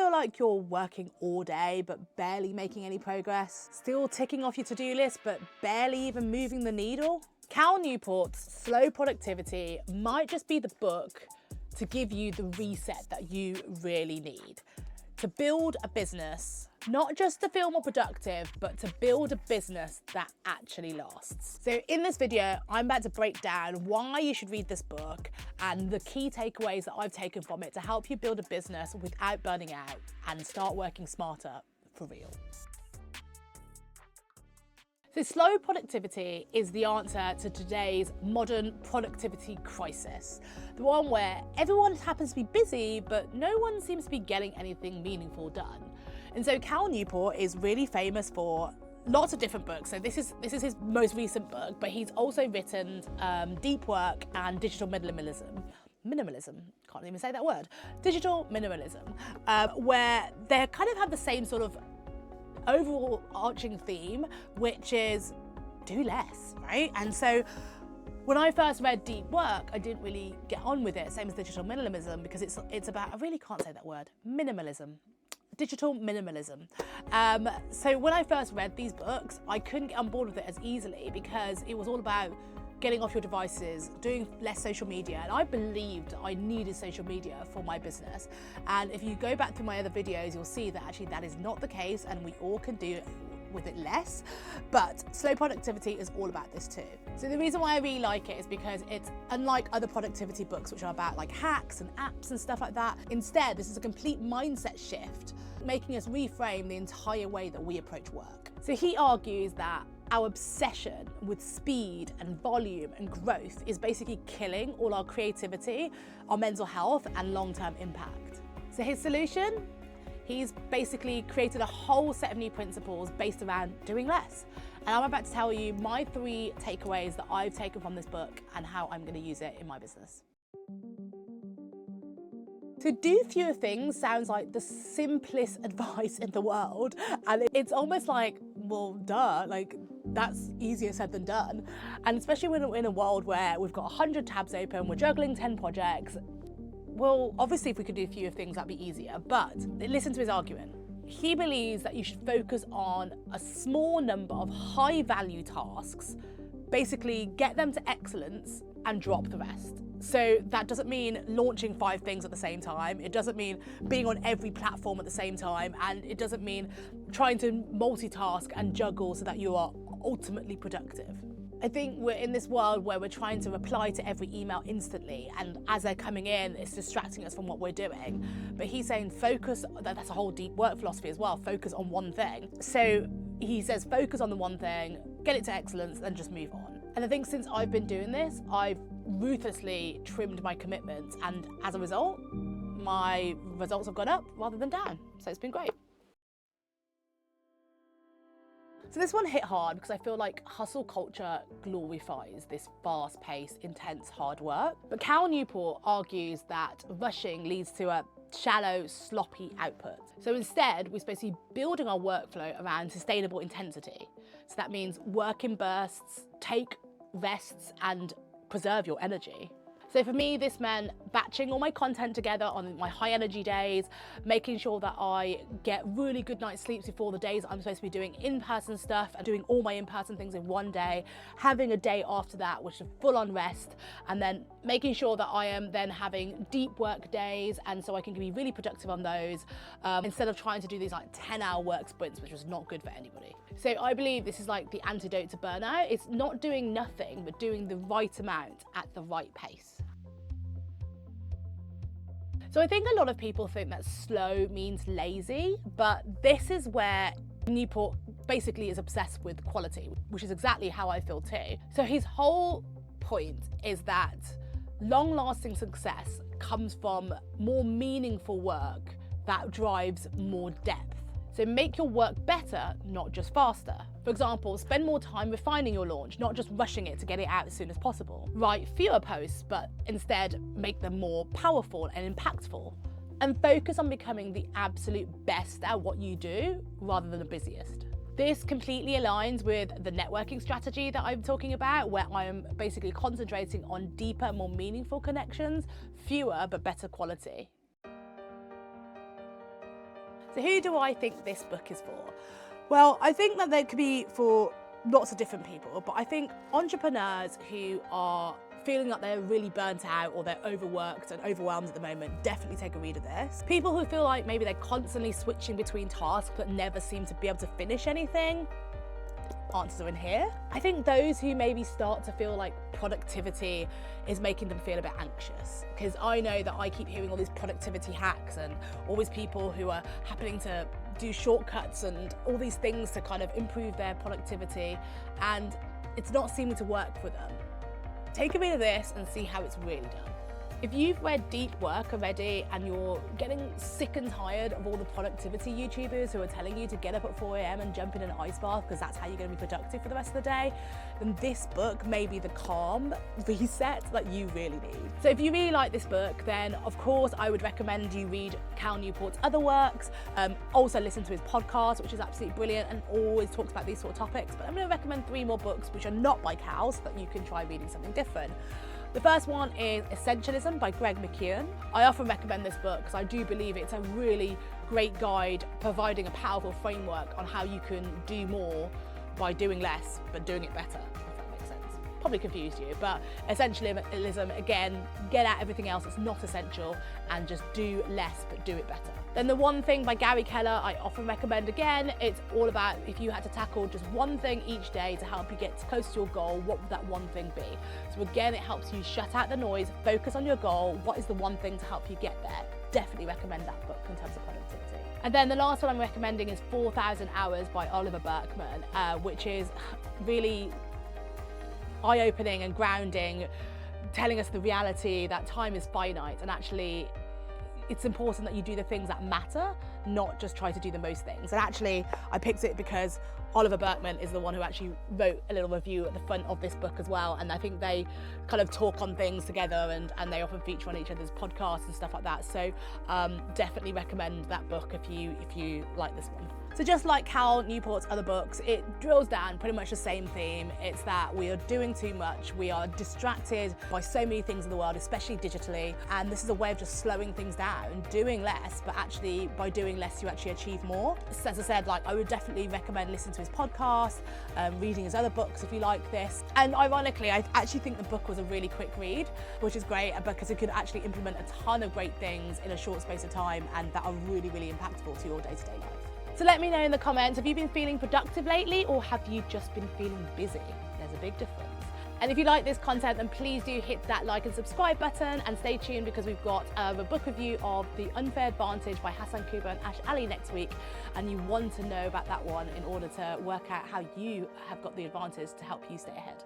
feel like you're working all day but barely making any progress? Still ticking off your to-do list but barely even moving the needle? Cal Newport's Slow Productivity might just be the book to give you the reset that you really need to build a business, not just to feel more productive, but to build a business that actually lasts. So in this video, I'm about to break down why you should read this book and the key takeaways that I've taken from it to help you build a business without burning out and start working smarter for real. So slow productivity is the answer to today's modern productivity crisis. The one where everyone happens to be busy, but no one seems to be getting anything meaningful done. And so Cal Newport is really famous for lots of different books. So this is his most recent book, but he's also written Deep Work and Digital Minimalism. Can't even say that word. Digital minimalism, where they kind of have the same sort of overall arching theme, which is do less, right? And so when I first read Deep Work, I didn't really get on with it, same as Digital Minimalism, because it's about, I really can't say that word, minimalism. Digital minimalism. So when I first read these books, I couldn't get on board with it as easily because it was all about getting off your devices, doing less social media, and I believed I needed social media for my business. And if you go back through my other videos, you'll see that actually that is not the case, and we all can do with it less. But slow productivity is all about this too. So the reason why I really like it is because it's unlike other productivity books, which are about like hacks and apps and stuff like that. Instead, this is a complete mindset shift, making us reframe the entire way that we approach work. So he argues that our obsession with speed and volume and growth is basically killing all our creativity, our mental health, and long-term impact. So his solution? He's basically created a whole set of new principles based around doing less. And I'm about to tell you my 3 takeaways that I've taken from this book and how I'm going to use it in my business. To do fewer things sounds like the simplest advice in the world. And it's almost like, well, duh, like that's easier said than done. And especially when we're in a world where we've got 100 tabs open, we're juggling 10 projects. Well, obviously if we could do fewer things, that'd be easier, but listen to his argument. He believes that you should focus on a small number of high value tasks, basically get them to excellence and drop the rest. So that doesn't mean launching 5 things at the same time. It doesn't mean being on every platform at the same time. And it doesn't mean trying to multitask and juggle so that you are ultimately productive. I think we're in this world where we're trying to reply to every email instantly, and as they're coming in, it's distracting us from what we're doing. But he's saying focus, that's a whole deep work philosophy as well, focus on one thing. So he says focus on the one thing, get it to excellence, and just move on. And I think since I've been doing this, I've ruthlessly trimmed my commitments, and as a result, my results have gone up rather than down. So it's been great. So this one hit hard because I feel like hustle culture glorifies this fast-paced, intense, hard work. But Cal Newport argues that rushing leads to a shallow, sloppy output. So instead, we're supposed to be building our workflow around sustainable intensity. So that means work in bursts, take rests, and preserve your energy. So for me, this meant batching all my content together on my high energy days, making sure that I get really good night's sleeps before the days I'm supposed to be doing in-person stuff and doing all my in-person things in one day, having a day after that, which is full on rest, and then making sure that I am then having deep work days, and so I can be really productive on those, instead of trying to do these like 10-hour work sprints, which was not good for anybody. So I believe this is like the antidote to burnout. It's not doing nothing, but doing the right amount at the right pace. So I think a lot of people think that slow means lazy, but this is where Newport basically is obsessed with quality, which is exactly how I feel too. So his whole point is that long-lasting success comes from more meaningful work that drives more depth. So make your work better, not just faster. For example, spend more time refining your launch, not just rushing it to get it out as soon as possible. Write fewer posts, but instead make them more powerful and impactful. And focus on becoming the absolute best at what you do, rather than the busiest. This completely aligns with the networking strategy that I'm talking about, where I am basically concentrating on deeper, more meaningful connections, fewer but better quality. So who do I think this book is for? Well, I think that it could be for lots of different people, but I think entrepreneurs who are feeling like they're really burnt out or they're overworked and overwhelmed at the moment, definitely take a read of this. People who feel like maybe they're constantly switching between tasks but never seem to be able to finish anything, answers are in here. I think those who maybe start to feel like productivity is making them feel a bit anxious, because I know that I keep hearing all these productivity hacks and all these people who are happening to do shortcuts and all these things to kind of improve their productivity, and it's not seeming to work for them. Take a read of this and see how it's really done. If you've read Deep Work already and you're getting sick and tired of all the productivity YouTubers who are telling you to get up at 4 a.m. and jump in an ice bath because that's how you're going to be productive for the rest of the day, then this book may be the calm reset that you really need. So if you really like this book, then of course I would recommend you read Cal Newport's other works. Also listen to his podcast, which is absolutely brilliant and always talks about these sort of topics. But I'm going to recommend 3 more books which are not by Cal so that you can try reading something different. The first one is Essentialism by Greg McKeown. I often recommend this book because I do believe it's a really great guide providing a powerful framework on how you can do more by doing less but doing it better, if that makes sense. Probably confused you, but essentialism, again, get out everything else that's not essential and just do less but do it better. Then The One Thing by Gary Keller, I often recommend again. It's all about if you had to tackle just one thing each day to help you get close to your goal, what would that one thing be? So again, it helps you shut out the noise, focus on your goal. What is the one thing to help you get there? Definitely recommend that book in terms of productivity. And then the last one I'm recommending is 4,000 Hours by Oliver Burkeman, which is really eye-opening and grounding, telling us the reality that time is finite and actually it's important that you do the things that matter, not just try to do the most things. And actually, I picked it because Oliver Burkeman is the one who actually wrote a little review at the front of this book as well. And I think they kind of talk on things together and they often feature on each other's podcasts and stuff like that. So definitely recommend that book if you like this one. So just like Cal Newport's other books, it drills down pretty much the same theme. It's that we are doing too much. We are distracted by so many things in the world, especially digitally. And this is a way of just slowing things down, doing less, but actually by doing less, you actually achieve more. So as I said, I would definitely recommend listening to his podcast, reading his other books if you like this. And ironically, I actually think the book was a really quick read, which is great because it could actually implement a ton of great things in a short space of time and that are really, really impactful to your day-to-day life. So let me know in the comments, have you been feeling productive lately or have you just been feeling busy? There's a big difference. And if you like this content, then please do hit that like and subscribe button and stay tuned because we've got a book review of The Unfair Advantage by Hassan Kuba and Ash Ali next week. And you want to know about that one in order to work out how you have got the advantage to help you stay ahead.